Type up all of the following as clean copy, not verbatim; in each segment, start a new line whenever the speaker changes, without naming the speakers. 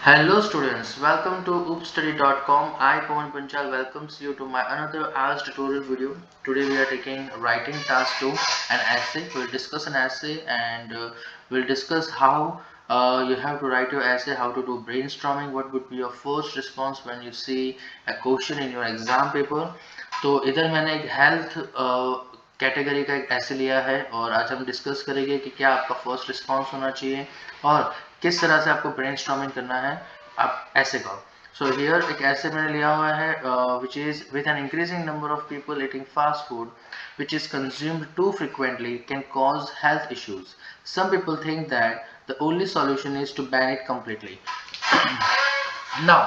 Hello students, welcome to oopstudy.com. I Pawan Panchal welcomes you to my another IELTS tutorial video. Today we are taking writing task 2, an essay. We'll discuss an essay and we'll discuss how you have to write your essay, how to do brainstorming, what would be your first response when you see a question in your exam paper. तो इधर मैंने एक health category का एक ऐसे लिया है और आज हम डिस्कस करेंगे कि क्या आपका फर्स्ट रिस्पॉन्स होना चाहिए और किस तरह से आपको ब्रेनस्टॉर्मिंग करना है आप ऐसे का। सो हियर एक ऐसे मैंने लिया हुआ है which is with an increasing number of people eating fast food which is consumed too frequently can cause health issues. Some people think that the only solution is to ban it completely. Now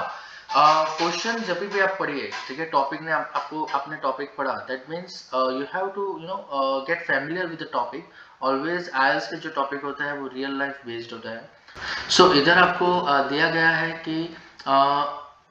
question जब भी आप पढ़िए, ठीक है, topic ने आपको आपने topic पढ़ा, that means you have to get familiar with the topic. Always IELTS के जो टॉपिक होता है वो रियल लाइफ बेस्ड होता है। सो इधर आपको दिया गया है कि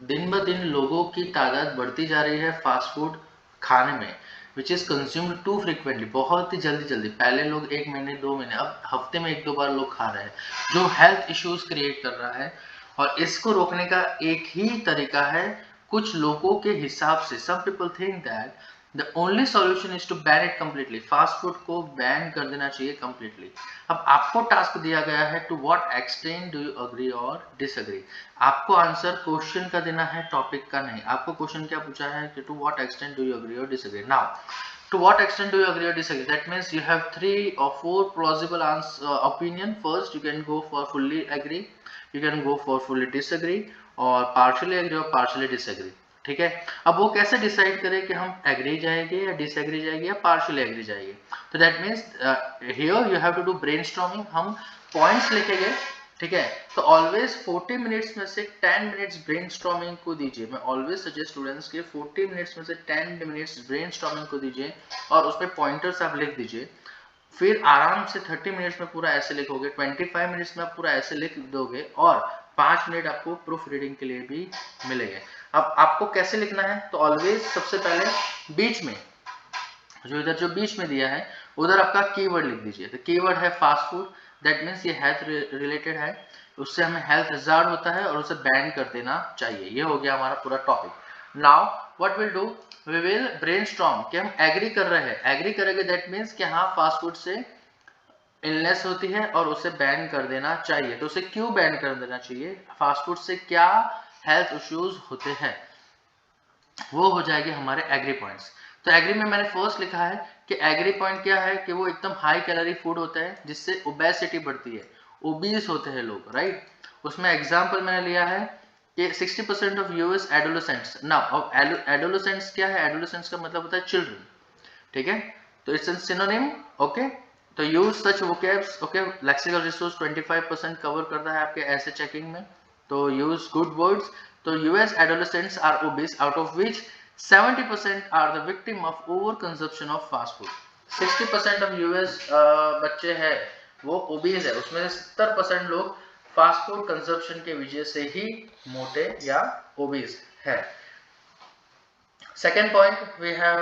दिन ब दिन लोगों की तादाद बढ़ती जा रही है फास्ट फूड खाने में, which is consumed too frequently, बहुत ही जल्दी। पहले लोग 1 महीने 2 महीने, अब हफ्ते में 1-2 बार लोग खा रहे हैं, जो हेल्थ इश्यूज क्रिएट कर रहा है। और इसको रोकने का एक ही तरीका है कुछ लोगों के हिसाब से। Some people think that the only solution is to ban it completely, fast food को बैन कर देना चाहिए कम्प्लीटली। अब आपको टास्क दिया गया है to what extent do you agree और डिसएग्री। आपको आंसर क्वेश्चन का देना है, टॉपिक का नहीं। आपको क्वेश्चन क्या पूछा है कि to what extent do you agree और disagree. Now to what extent do you agree or disagree? That means you have 3 or 4 plausible opinion. First you can go for fully agree, you can go for fully disagree और partially agree और partially disagree। ठीक है, अब वो कैसे decide करें कि हम एग्री जाएंगे या डिसएग्री जाएंगे या पार्शियली एग्री जाएंगे। तो that means here you have to do brainstorming. हम पॉइंट्स लिखेंगे, ठीक है। तो ऑलवेज 40 मिनट्स में से 10 मिनट्स ब्रेनस्टॉर्मिंग को दीजिए। मैं ऑलवेज सजेस्ट स्टूडेंट्स के 40 मिनट्स में से 10 मिनट्स ब्रेनस्टॉर्मिंग को दीजिए और उसमें पॉइंटर्स आप लिख दीजिए। फिर आराम से 30 मिनट्स में पूरा ऐसे लिखोगे, 25 मिनट्स में आप पूरा ऐसे लिख दोगे और 5 मिनट आपको प्रूफ रीडिंग के लिए भी मिलेंगे। अब आपको कैसे लिखना है, तो ऑलवेज सबसे पहले बीच में जो बीच में दिया है उधर आपका कीवर्ड लिख दीजिए। तो कीवर्ड है फास्ट फूड, दैट मीन्स ये हेल्थ रिलेटेड है, उससे हमें हेल्थ रिजल्ट होता है और उसे बैन कर देना चाहिए। ये हो गया हमारा पूरा topic. Now what will do, we will brainstorm कि हम एग्री कर रहे हैं। एग्री करेंगे दैट मीन्स कि हाँ फास्ट फूड से इलनेस होती है और उसे बैन कर देना चाहिए। तो उसे क्यों बैन कर देना चाहिए, फास्ट फूड से क्या हेल्थ इश्यूज होते हैं, वो हो जाएगी हमारे एग्री पॉइंट्स। तो एग्री में मैंने फर्स्ट लिखा है कि एग्री पॉइंट क्या है कि वो एकदम हाई कैलोरी फूड होता है जिससे ओबेसिटी बढ़ती है, ओबीस होते हैं लोग, राइट। उसमें एग्जांपल मैंने लिया है कि 60% of US adolescents. Now adolescents क्या है, एडोलेसेंट्स का मतलब होता है चिल्ड्रन, ठीक है। तो इट्स एन सिनोनिम, ओके। तो use such vocabs, okay. Lexical resource 25% cover करता है आपके ऐसे चेकिंग में, तो यूज गुड वर्ड्स। तो US adolescents are obese, out of which 70% are the victim of over consumption of fast food. 60% of US बच्चे हैं वो ओबीस है, उसमें से 70% लोग फास्ट फूड कंजप्शन के वजह से ही मोटे या ओबीस है। Second point we have,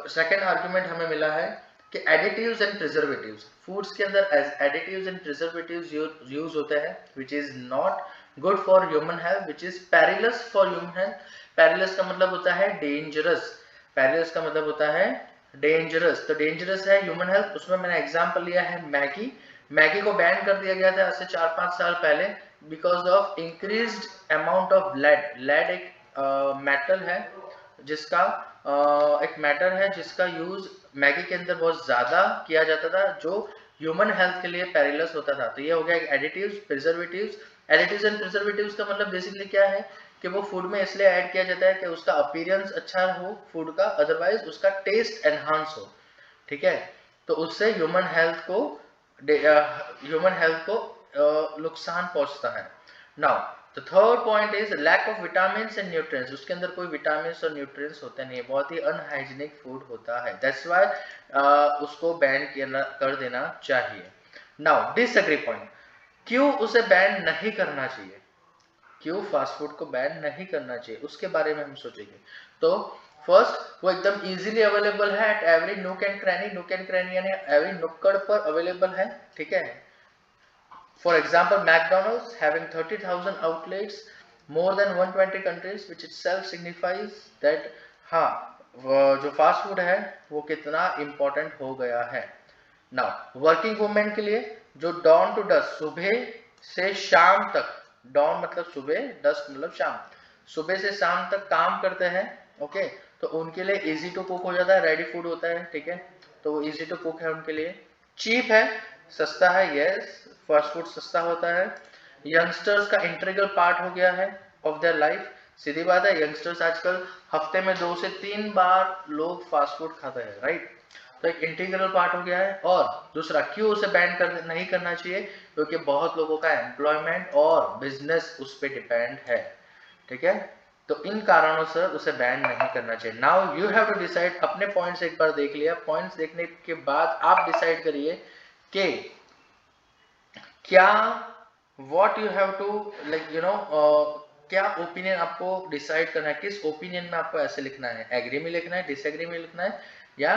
second argument हमें मिला है कि एडिटिव्स एंड प्रिजर्वेटिव्स, फूड्स के अंदर एडिटिव्स एंड प्रिजर्वेटिव्स यूज होते हैं which is not good for human health, which is perilous for human health. Perilous का मतलब होता है डेंजरस, पेरिलस का मतलब होता है डेंजरस, तो डेंजरस है ह्यूमन हेल्थ। उसमें मैंने एग्जांपल लिया है मैगी। मैगी को बैन कर दिया गया था आज से 4-5 साल पहले because of increased amount of lead. Lead एक मेटल है जिसका एक मैटर है जिसका यूज मैगी के अंदर बहुत ज्यादा किया जाता था, जो ह्यूमन हेल्थ के लिए पेरिलस होता था। तो ये हो गया additives preservatives. Additives and preservatives का मतलब बेसिकली क्या है कि वो फूड में इसलिए ऐड किया जाता है कि उसका अपीयरेंस अच्छा हो फूड का, अदरवाइज उसका टेस्ट एनहांस हो, ठीक है। तो उससे ह्यूमन हेल्थ को नुकसान पहुंचता है। Now the third point is lack of vitamins and nutrients. उसके अंदर कोई विटामिन्स और न्यूट्रिएंट्स होते नहीं है, बहुत ही अनहाइजीनिक फूड होता है, दैट्स व्हाई उसको बैन कर देना चाहिए। नाउ डिसएग्री पॉइंट, क्यों उसे बैन नहीं करना चाहिए, क्यों फास्ट फूड को बैन नहीं करना चाहिए, उसके बारे में हम सोचेंगे। तो फर्स्ट, वो एकदम इजीली अवेलेबल है at every nook and cranny. Nook and cranny यानी एवरी नुक्कड़ पर अवेलेबल है, ठीक है। For example, McDonald's having 30,000 outlets, more than 120 countries, which itself signifies that हाँ जो फास्ट फूड है वो कितना इम्पोर्टेंट हो गया है। नाउ वर्किंग वुमेन के लिए जो डॉन टू डस्ट, सुबह से शाम तक, डॉन मतलब सुबह, डस्ट मतलब शाम, सुबह से शाम तक काम करते हैं, ओके, तो उनके लिए इजी टू कुक हो जाता है, रेडी फूड होता है, ठीक है, तो वो इजी टू कुक है उनके लिए। चीप है, सस्ता है, यस, फास्ट फूड सस्ता होता है। यंगस्टर्स का इंटीग्रल पार्ट हो गया है ऑफ देयर लाइफ। सीधी बात है, यंगस्टर्स आजकल हफ्ते में 2 से 3 बार लोग फास्ट फूड खाते हैं, राइट, तो एक इंटीग्रल पार्ट हो गया है। और दूसरा, क्यों उसे बैन नहीं करना चाहिए, क्योंकि बहुत लोगों का एम्प्लॉयमेंट और बिजनेस उस पर डिपेंड है, ठीक है, तो इन कारणों से उसे बैन नहीं करना चाहिए। Now you have to decide, अपने पॉइंट्स एक बार देख लिया, पॉइंट्स देखने के बाद आप डिसाइड करिए कि क्या what you have to like you know क्या ओपिनियन आपको डिसाइड करना है, किस ओपिनियन में आपको ऐसे लिखना है, एग्री में लिखना है, डिसएग्री में लिखना है, या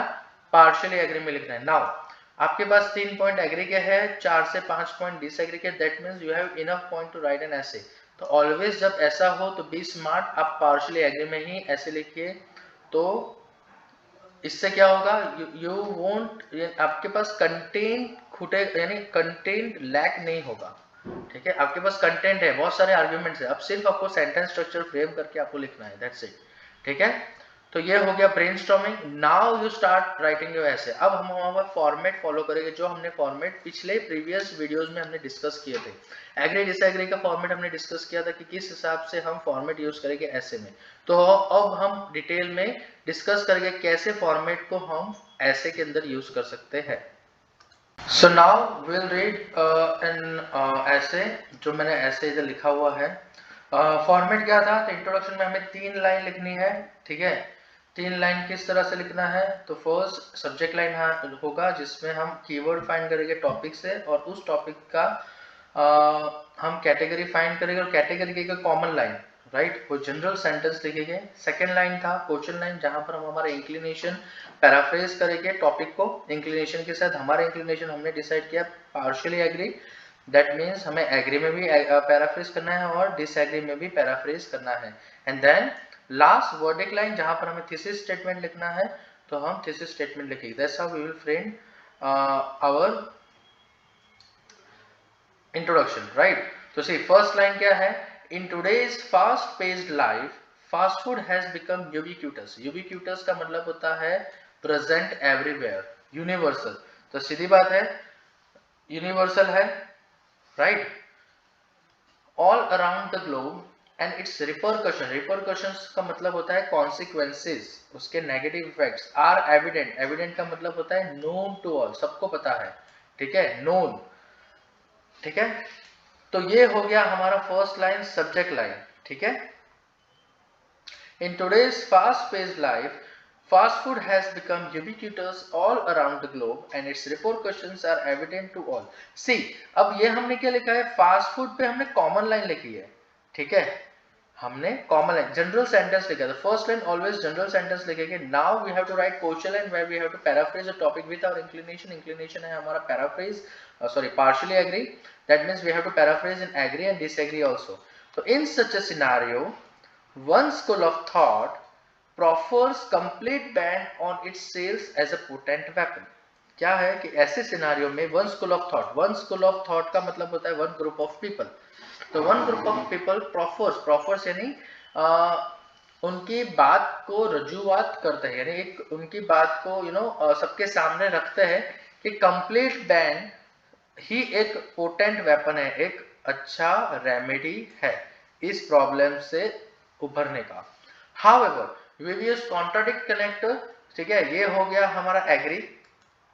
पार्शियली एग्री में लिखना है। नाउ आपके पास 3 पॉइंट एग्री के हैं, 4 से 5 पॉइंट डिसएग्री के, that means you have enough point two right an essay. तो ऑलवेज जब ऐसा हो तो बी स्मार्ट, आप पार्शियली एग्री में ही ऐसे लिखिए, तो इससे क्या होगा, यू वोंट, आपके पास कंटेंट खुटे, यानी कंटेंट लैक नहीं होगा, ठीक है, आपके पास कंटेंट है, बहुत सारे आर्ग्यूमेंट्स है, अब सिर्फ आपको सेंटेंस स्ट्रक्चर फ्रेम करके आपको लिखना है, दैट्स इट, ठीक है। तो ये हो गया brainstorming. Now you start writing your एसे। अब हम हमारा फॉर्मेट फॉलो करेंगे, जो हमने फॉर्मेट पिछले प्रीवियस वीडियोस में हमने डिस्कस किए थे। एग्री डिसएग्री का फॉर्मेट हमने डिस्कस किया था कि किस हिसाब से हम फॉर्मेट यूज करेंगे ऐसे में, तो अब हम डिटेल में डिस्कस करेंगे कैसे फॉर्मेट को हम ऐसे के अंदर यूज कर सकते हैं। So now will read an essay, जो मैंने ऐसे इधर लिखा हुआ है। फॉर्मेट क्या था, तो इंट्रोडक्शन में हमें 3 लाइन लिखनी है, ठीक है। 3 लाइन किस तरह से लिखना है, तो फर्स्ट सब्जेक्ट लाइन होगा जिसमें हम कीवर्ड फाइंड करेंगे टॉपिक से, और उस टॉपिक का हम कैटेगरी फाइंड करेंगे, और कैटेगरी की कॉमन लाइन, राइट, वो जनरल सेंटेंस लिखेंगे। सेकेंड लाइन था क्वेश्चन लाइन, जहां पर हम हमारा इंक्लिनेशन पैराफ्रेज करेंगे टॉपिक को, इंक्लिनेशन के साथ हमारा इंक्लिनेशन हमने डिसाइड किया पार्शियली एग्री, दैट मीन्स हमें एग्री में भी पैराफ्रेज करना है और डिसएग्री में भी पैराफ्रेज करना है। And then last verdict line, जहां पर हमें थीसिस स्टेटमेंट लिखना है, तो हम थीसिस स्टेटमेंट लिखेंगे। That's how we will frame our introduction, right. तो सी फर्स्ट लाइन क्या है, in today's fast paced life fast food has become ubiquitous. Ubiquitous का मतलब होता है प्रेजेंट एवरीवेयर, यूनिवर्सल, तो सीधी बात है यूनिवर्सल है, right, all around the globe, and it's repercussion, repercussions का मतलब होता है कॉन्सिक्वेंसेस, उसके negative effects are evident, evident का मतलब होता है नोन टू ऑल, सबको पता है, ठीक है, नोन, ठीक है। तो ये हो गया हमारा फर्स्ट लाइन, सब्जेक्ट लाइन, ठीक है। In today's fast paced life fast food has become ubiquitous all around the globe and its repercussions are evident to all. See, अब ये हमने क्या लिखा है, फास्ट फूड पे हमने कॉमन लाइन लिखी है, ठीक है, हमने कॉमन लाइन जनरल सेंटेंस लिखा है, first line always general sentence लिखेंगे। Now we have to write question line where we have to paraphrase the topic with our inclination, inclination है हमारा paraphrase, sorry partially agree, that means we have to paraphrase in agree and disagree also. तो in such a scenario one school of thought proffers complete ban on its sales as a potent weapon। क्या है कि ऐसे scenario में one school of thought, one school of thought का मतलब होता है वन ग्रुप ऑफ पीपल, तो वन ग्रुप ऑफ पीपल प्रॉफर्स, प्रॉफर्स यानी उनकी बात को रजूआत करते हैं, यानी एक उनकी बात को सबके सामने रखते हैं कि कंप्लीट बैन ही एक पोटेंट वेपन है, एक अच्छा रेमेडी है इस प्रॉब्लम से उभरने का। However we will use contradict connector, ठीक है, ये हो गया हमारा एग्री,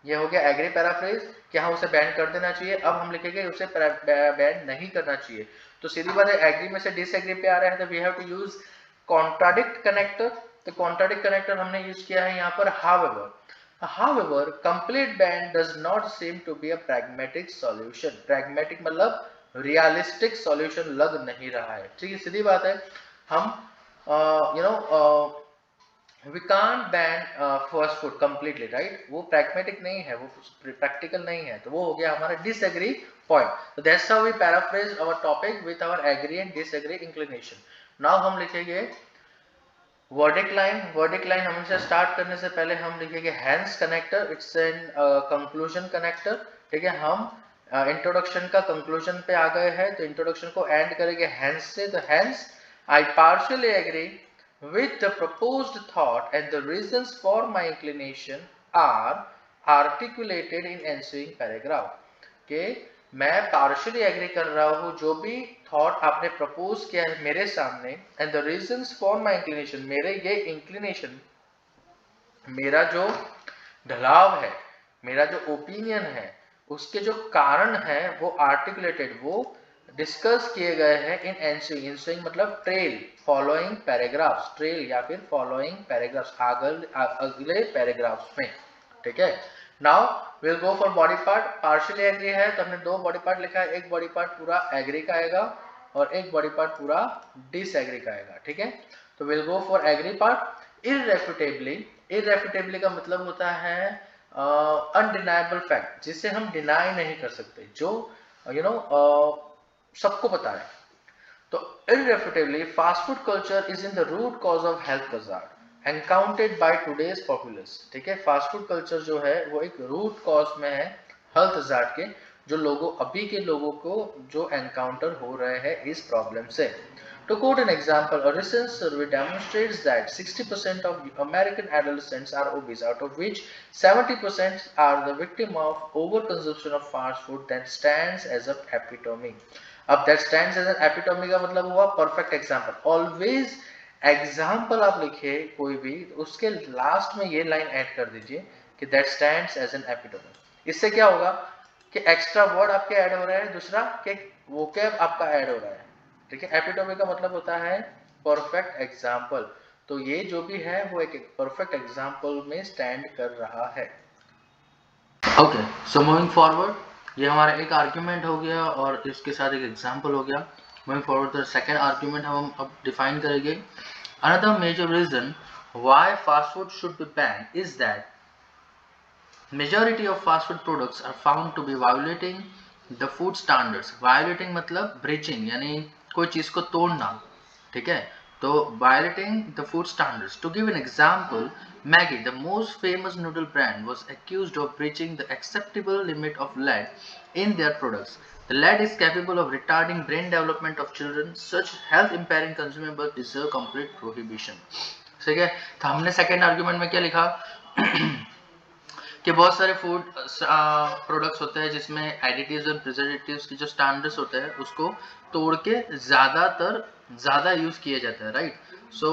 ये हो गया एग्री पैराफ्रेज कि हाँ उसे बैन कर देना चाहिए। अब हम लिखेंगे उसे बैन नहीं करना चाहिए, तो सीधी बात है एग्री में से डिसएग्री पे आ रहा है, तो we have to use contradict connector. तो कॉन्ट्राडिक्ट कनेक्टर हमने यूज किया है यहाँ पर however. However, complete ban does not seem to be a pragmatic solution. Pragmatic मतलब realistic solution लग नहीं रहा है, ठीक है, सीधी बात है, हम we can't ban fast food completely, right, वो pragmatic नहीं है, वो practical नहीं है, तो वो हो गया हमारा disagree point. So that's how we paraphrase our topic with our agree and disagree inclination. Now हम लिखेंगे वर्डिक्ट लाइन हमेशा स्टार्ट करने से पहले हम लिखेंगे hence connector, it's an conclusion connector, ठीक है। हम इंट्रोडक्शन का कंक्लूजन पे आ गए हैं, तो इंट्रोडक्शन को एंड करेंगे हैंस से। तो hence I partially agree with the proposed thought and the reasons for my inclination are articulated in ensuing paragraph. के मैं पार्शियली एग्री कर रहा हूँ जो भी थॉट आपने प्रपोज किया है मेरे सामने, and the reasons for my inclination, मेरे ये इंक्लिनेशन, मेरा जो ढलाव है, मेरा जो ओपिनियन है, उसके जो कारण है वो आर्टिकुलेटेड, वो डिस्कस किए गए हैं इन एंसुइंग। एंसुइंग मतलब ट्रेल, फॉलोइंग पैराग्राफ्स, ट्रेल या फिर फॉलोइंग पैराग्राफ्स, अगले पैराग्राफ्स में, ठीक है। Now will go for body part. Partially agree है तो हमने दो बॉडी पार्ट लिखा है, एक बॉडी पार्ट पूरा एग्री का आएगा और एक बॉडी पार्ट पूरा डिसएग्री का आएगा, ठीक है। तो will go for agree part. Irrefutably, irrefutably का मतलब होता है अनडिनाइबल फैक्ट, जिसे हम डिनाई नहीं कर सकते, जो सबको पता है। तो irrefutably fast food culture is in the root cause of health hazard encountered by today's populace, ठीक है। फास्ट फूड कल्चर जो है वो एक रूट कॉज में है हेल्थ हजार्ड के, जो अभी के लोगों को जो एनकाउंटर हो रहे हैं इस प्रॉब्लम से। To quote an example, a recent survey demonstrates that 60% of American adolescents are obese, out of which 70% are the victim of overconsumption of fast food. That stands as an epitome. अब that stands as an epitome का मतलब हुआ perfect example. Always example आप लिखे कोई भी, उसके last में ये लाइन ऐड कर दीजिए कि that stands as an epitome। इससे क्या होगा कि एक्स्ट्रा वर्ड आपके ऐड हो रहा है, दूसरा कि वोकैब आपका ऐड हो रहा है, ठीक है। एपिटोमी का मतलब होता है परफेक्ट एग्जाम्पल, तो ये जो भी है वो एक परफेक्ट एग्जाम्पल में स्टैंड कर रहा है। ओके, सो मूविंग फॉरवर्ड, ये हमारा एक आर्ग्यूमेंट हो गया और इसके साथ एक एग्जाम्पल हो गया। मूविंग फॉरवर्ड तो सेकेंड आर्ग्यूमेंट हम अब डिफाइन करेंगे। Another major reason why fast food should be banned is that majority of fast food products are found to be violating the food standards। violating मतलब breaching, यानी कोई चीज को तोड़ना, ठीक है। तो violating the food standards। To give an example, Maggi, the most famous noodle brand, was accused of breaching the acceptable limit of lead in their products। The lead is capable of retarding brain development of children। Such health impairing consumables deserve complete prohibition। ठीक है, तो हमने second argument में क्या लिखा कि बहुत सारे फूड प्रोडक्ट्स होते हैं जिसमें एडिटिव्स और प्रिजर्वेटिव्स की जो स्टैंडर्ड्स होते हैं उसको तोड़ के ज़्यादा यूज़ किया जाता है, राइट। सो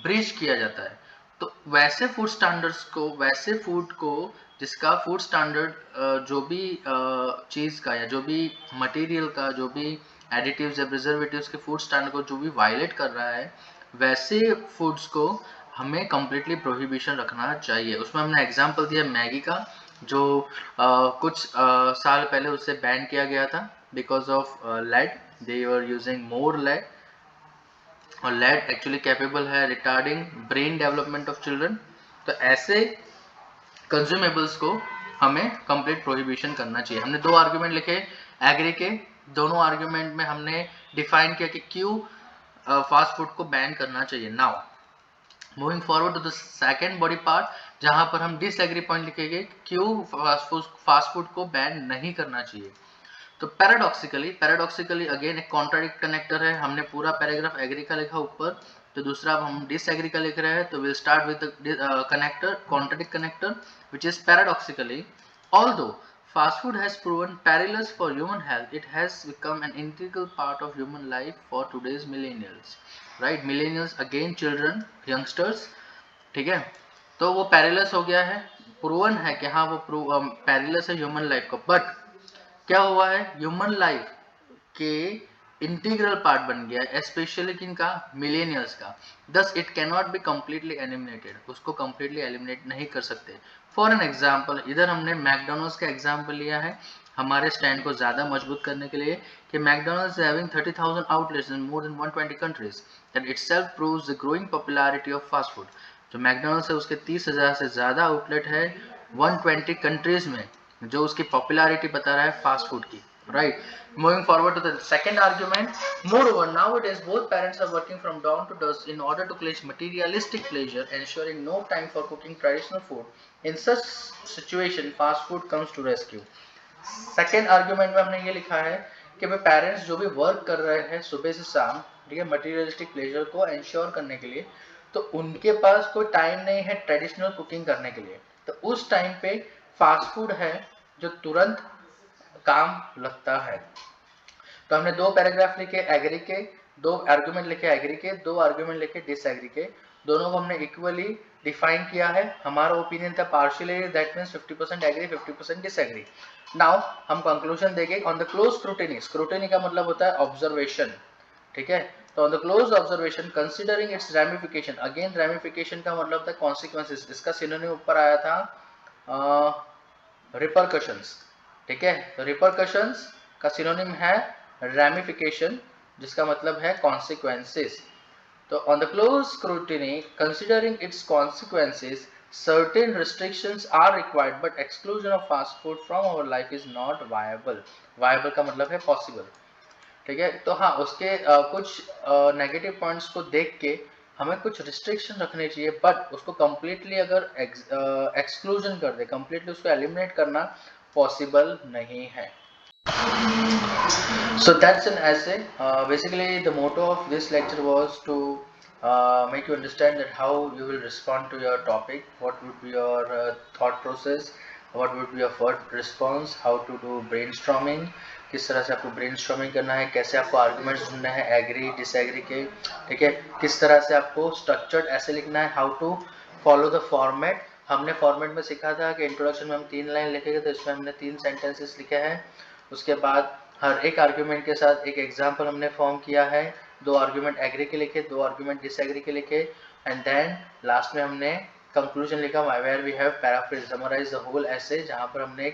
ब्रीच किया जाता है। तो वैसे फूड स्टैंडर्ड्स को, वैसे फूड को जिसका फूड स्टैंडर्ड जो भी चीज़ का या जो भी मटेरियल का, जो भी एडिटिव्स या प्रिजर्वेटिव्स के फूड स्टैंडर्ड को जो भी वायलेट कर रहा है, वैसे फूड्स को हमें कम्प्लीटली प्रोहिबिशन रखना चाहिए। उसमें हमने एग्जांपल दिया मैगी का, जो कुछ साल पहले उससे बैन किया गया था because of lead, they were using more lead, और लेड एक्चुअली कैपेबल है retarding brain development of children. तो ऐसे कंज्यूमेबल्स को हमें कंप्लीट प्रोहिबिशन करना चाहिए। हमने दो आर्ग्यूमेंट लिखे एग्री के, दोनों आर्ग्यूमेंट में हमने डिफाइन किया कि क्यों फास्ट फूड को बैन करना चाहिए। Now moving forward to the second body part, जहां पर हम डिसएग्री पॉइंट लिखेंगे क्यों फास्ट फूड को बैन नहीं करना चाहिए। तो पैराडॉक्सिकली अगेन एक कॉन्ट्राडिक्ट कनेक्टर है। हमने पूरा पैराग्राफ एग्री का लिखा ऊपर, तो दूसरा अब हम डिसएग्री का लिख रहे हैं। तो will start with the connector, contradict connector, which is paradoxically, although fast food has proven perilous for human health, it has become an integral part of human life for today's millennials, right? Millennials again children, youngsters, ठीक है। तो वो perilous हो गया है, proven है कि हाँ वो perilous है ह्यूमन लाइफ का, बट क्या हुआ है, ह्यूमन लाइफ के इंटीग्रल पार्ट बन गया है, स्पेशली किनका, मिलेनियल्स का। Thus it can not be completely eliminated, उसको कम्प्लीटली एलिमिनेट नहीं कर सकते। फॉर एन एग्जाम्पल, इधर हमने मैकडोनल्ड्स का एग्जाम्पल लिया है हमारे स्टैंड को ज़्यादा मजबूत करने के लिए कि McDonald's is having 30,000 outlets in more than 120 countries, that itself proves the growing popularity of fast food. जो मैकडोनल्ड्स है उसके 30,000 से ज़्यादा आउटलेट है 120 कंट्रीज में, जो उसकी पॉपुलैरिटी बता रहा है फास्ट फूड की, right? Moving forward to the second argument, moreover nowadays both parents are working from dawn to dusk in order to clutch materialistic pleasure, ensuring no time for cooking traditional food. In such situation fast food comes to rescue. Second argument में हमने ये लिखा है कि भाई parents जो भी work कर रहे हैं सुबह से शाम, ठीक है, मटेरियलिस्टिक प्लेजर को एंश्योर करने के लिए, तो उनके पास कोई टाइम नहीं है ट्रेडिशनल कुकिंग करने के लिए। तो उस टाइम पे फास्ट फूड है जो तुरंत काम लगता है। तो हमने दो पैराग्राफ लिखे एग्री के, दो आर्ग्यूमेंट लिखे एग्री के, दो आर्ग्यूमेंट लिखे डिसएग्री के, दोनों को हमने इक्वली डिफाइन किया है। हमारा ओपिनियन था partially, that means 50% agree 50% disagree. Now हम कंक्लूजन देंगे on the close scrutiny. Scrutiny का मतलब होता है ऑब्जर्वेशन, ठीक है। तो on the close observation considering its ramification, again ramification का मतलब था कॉन्सिक्वेंसेस, इसका सिनोनिम ऊपर आया था रिपरकशंस, ठीक है। तो रिपरकशंस का सिनोनिम है रैमिफिकेशन, जिसका मतलब है कॉन्सिक्वेंसेस। तो on the close scrutiny considering it's consequences certain restrictions are required but exclusion of fast food from our life is not viable. viable का मतलब है possible, ठीक है। तो हाँ, उसके कुछ नेगेटिव पॉइंट्स को देख के हमें कुछ रिस्ट्रिक्शन रखने चाहिए, बट उसको कम्प्लीटली अगर एक्सक्लूजन कर दे, कम्प्लीटली उसको एलिमिनेट करना पॉसिबल नहीं है। So that's an essay. Basically the motto of this lecture was to make you understand that how you will respond to your topic, what would be your thought process, what would be your first response, how to do brainstorming, किस तरह से आपको brainstorming करना है, कैसे आपको arguments ढूंढना है एग्री डिसएग्री के, ठीक है, किस तरह से आपको स्ट्रक्चर्ड ऐसे लिखना है, how to follow the format. हमने फॉर्मेट में सीखा था कि इंट्रोडक्शन में हम 3 लाइन लिखेंगे, तो इसमें हमने 3 सेंटेंसेस लिखे हैं। उसके बाद हर एक आर्ग्यूमेंट के साथ एक एग्जाम्पल हमने फॉर्म किया है, 2 आर्ग्यूमेंट एग्री के लिखे, 2 आर्ग्यूमेंट डिसएग्री के लिखे, एंड देन लास्ट में हमने कंक्लूजन लिखा where we have paraphrase summarise the whole essay, जहां पर हमने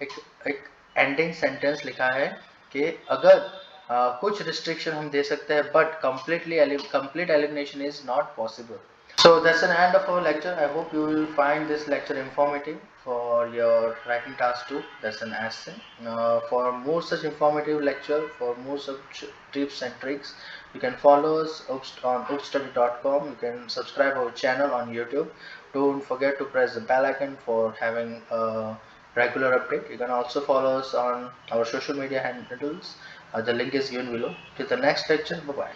एक एंडिंग सेंटेंस लिखा है कि अगर कुछ रिस्ट्रिक्शन हम दे सकते हैं but complete elimination is not possible. So that's an end of our lecture. I hope you will find this lecture informative for your writing task 2. That's an essay. For more such informative lecture, for more such tips and tricks, you can follow us on oopstudy.com. You can subscribe our channel on YouTube. Don't forget to press the bell icon for having a regular update. You can also follow us on our social media handles. The link is given below. Till the next lecture. Bye bye.